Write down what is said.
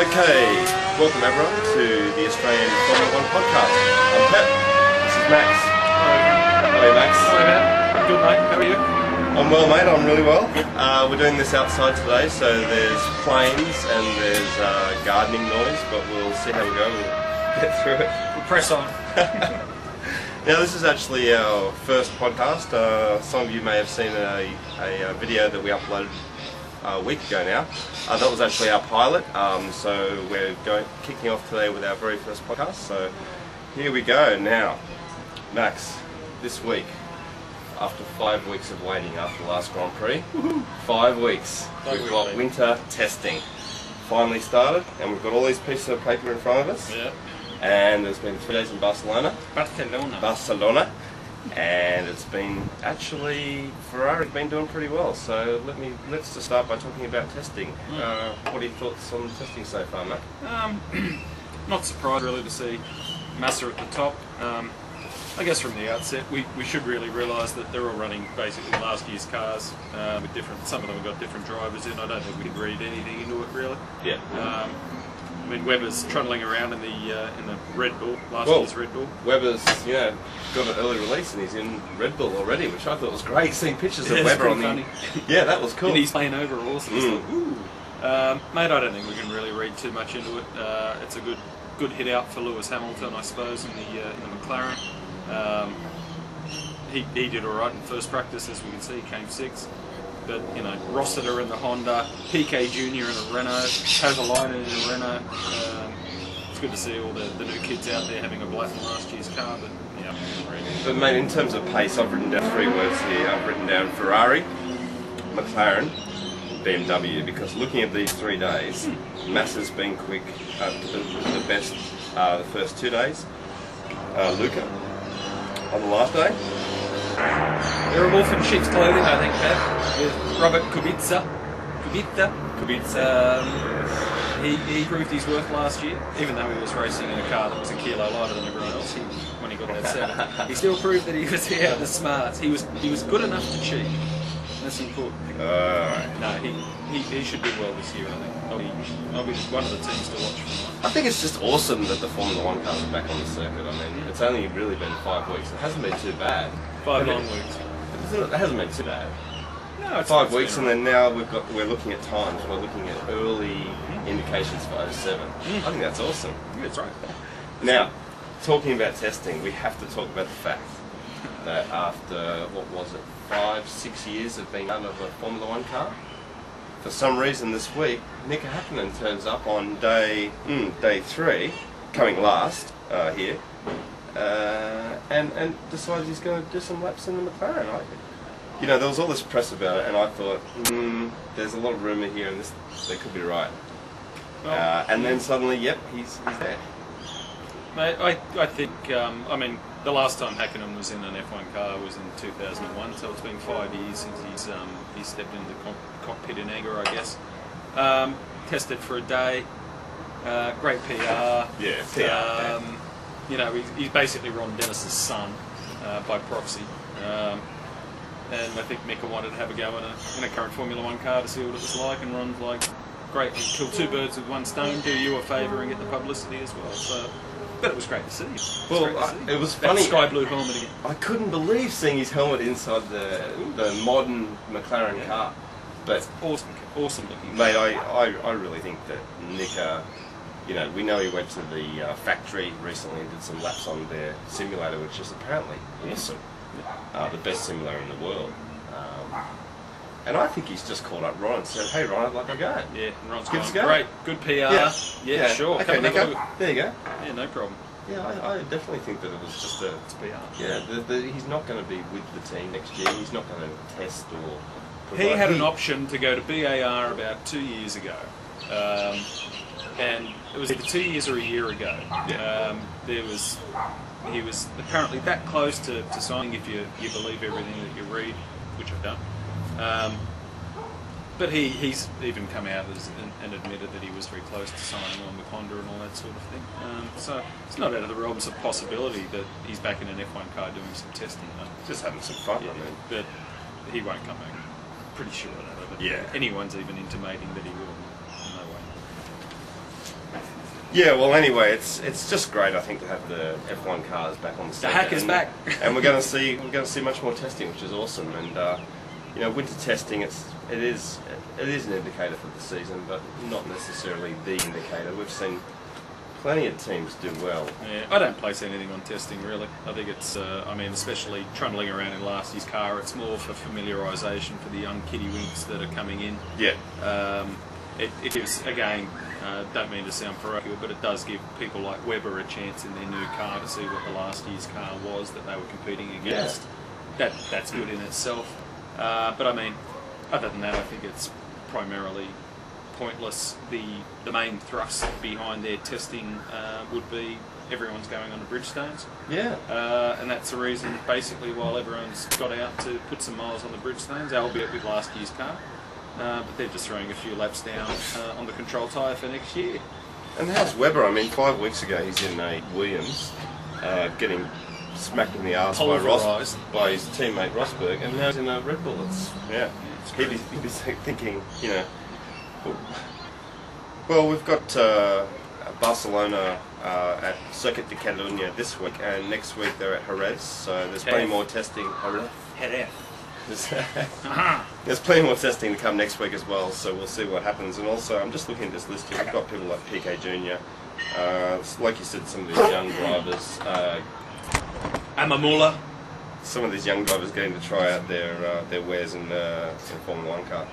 Okay, welcome everyone to the Australian Formula 1 podcast. I'm Pep, this is Max. Hello. How are you, Max? Hello, Matt. Good, mate. How are you? I'm well, mate. I'm really well. We're doing this outside today, so there's planes and there's gardening noise, but we'll see how we go. We'll get through it. We'll press on. Now, this is actually our first podcast. Some of you may have seen a video that we uploaded a week ago now. That was actually our pilot, so we're kicking off today with our very first podcast. So here we go. Now, Max, this week, after 5 weeks of waiting after the last Grand Prix, 5 weeks, we've got winter testing finally started, and we've got all these pieces of paper in front of us. Yeah. And there's been 3 days in Barcelona, and it's been actually Ferrari's been doing pretty well. So let's just start by talking about testing. What are your thoughts on testing so far, Matt? Not surprised really to see Massa at the top. I guess from the outset we should really realise that they're all running basically last year's cars with different. Some of them have got different drivers in. I don't think we can read anything into it really. Yeah. I mean, Webber's trundling around in the Red Bull, last year's Red Bull. Webber's, got an early release and he's in Red Bull already, which I thought was great. Seeing pictures of Webber on the... Yeah, that was cool. And he's playing overalls. So like, ooh. Mate, I don't think we can really read too much into it. It's a good hit out for Lewis Hamilton, I suppose, in the McLaren. He did all right in first practice, as we can see. He came 6th. But, Rossiter in the Honda, PK Jr. in a Renault, Kovalainen in a Renault. It's good to see all the new kids out there having a blast in last year's car, but yeah, But mate, in terms of pace, I've written down 3 words here. I've written down Ferrari, McLaren, BMW, because looking at these 3 days, Massa's been quick, the best the first 2 days. Luca on the last day. They're a wolf in sheep's clothing, I think, Pat, with Robert Kubica. He proved his worth last year, even though he was racing in a car that was a kilo lighter than everyone else. When he got that 7, he still proved that he was out the smarts. He was good enough to cheat. That's the important thing. No, he should do well this year. I think I'll be one of the teams to watch. I think it's just awesome that the Formula 1 cars are back on the circuit. I mean, it's only really been 5 weeks. It hasn't been too bad. 5 long weeks. It hasn't been too bad. No, it's 5 weeks, and then now we're looking at times. We're looking at early indications for 07. I think that's awesome. Yeah, that's right. Now, talking about testing, we have to talk about the fact that after, what was it, 5-6 years of being out of a Formula 1 car, for some reason this week, Mika Hakkinen turns up on day 3, coming last here, and decides he's going to do some laps in the McLaren. There was all this press about it, and I thought, there's a lot of rumour here, and they could be right. Well, and then suddenly, yep, he's there. Mate, I think, the last time Hakkinen was in an F1 car was in 2001, so it's been 5 years since he's stepped into the cockpit in anger, I guess. Tested for a day, great PR. Yeah, PR. He's basically Ron Dennis's son by proxy. And I think Mika wanted to have a go in a current Formula 1 car to see what it was like, and Ron's like, great, kill 2 birds with 1 stone, do you a favour and get the publicity as well. So, but it was great to see. It was funny. That sky blue helmet again. I couldn't believe seeing his helmet inside the modern McLaren car. But awesome looking. Mate, I really think that Mika, we know he went to the factory recently and did some laps on their simulator, which is apparently awesome. The best simulator in the world. And I think he's just called up Ron and said, "Hey Ron, I'd like to go." Yeah, and Ron's Give us a going, go. great, good PR. Yeah, sure. Okay, Mika, there you go. Yeah, no problem. Yeah, I definitely think that it was just It's PR. Yeah, he's not going to be with the team next year. He's not going to test or provide. He had an option to go to BAR about 2 years ago. And it was either 2 years or a year ago. Yeah. He was apparently that close to signing, if you believe everything that you read, which I've done. But he's even come out and admitted that he was very close to signing on with Honda and all that sort of thing. So it's not out of the realms of possibility that he's back in an F1 car doing some testing. Just having some fun, yeah, I mean. But he won't come back. Pretty sure of that. Yeah. Anyone's even intimating that he will. No way. Yeah, well, anyway, it's just great. I think to have the F1 cars back on the The circuit. hack is back, and we're going to see much more testing, which is awesome. And you know, winter testing, it is an indicator for the season, but not necessarily the indicator. We've seen plenty of teams do well. Yeah, I don't place anything on testing really. I think it's, I mean, especially trundling around in last year's car, it's more for familiarisation for the young kiddie winks that are coming in. Yeah. It gives, again, don't mean to sound parochial, but it does give people like Webber a chance in their new car to see what the last year's car was that they were competing against. Yeah. That's good in itself. But I mean, other than that, I think it's primarily pointless. The main thrust behind their testing would be everyone's going on to Bridgestones. Yeah. And that's the reason, basically, while everyone's got out to put some miles on the Bridgestones, albeit with last year's car. But they're just throwing a few laps down on the control tyre for next year. And how's Webber? I mean, 5 weeks ago he's in a Williams, getting smacked in the arse by his teammate Rosberg, and now he's in a Red Bull. Yeah. He'd be thinking, you know, well, we've got Barcelona at Circuit de Catalunya this week, and next week they're at Jerez, so there's plenty more testing. Jerez. There's plenty more testing to come next week as well, so we'll see what happens. And also, I'm just looking at this list here. We've got people like PK Jr., like you said, some of these young drivers. Amamula. Some of these young drivers getting to try out their wares in Formula 1 car.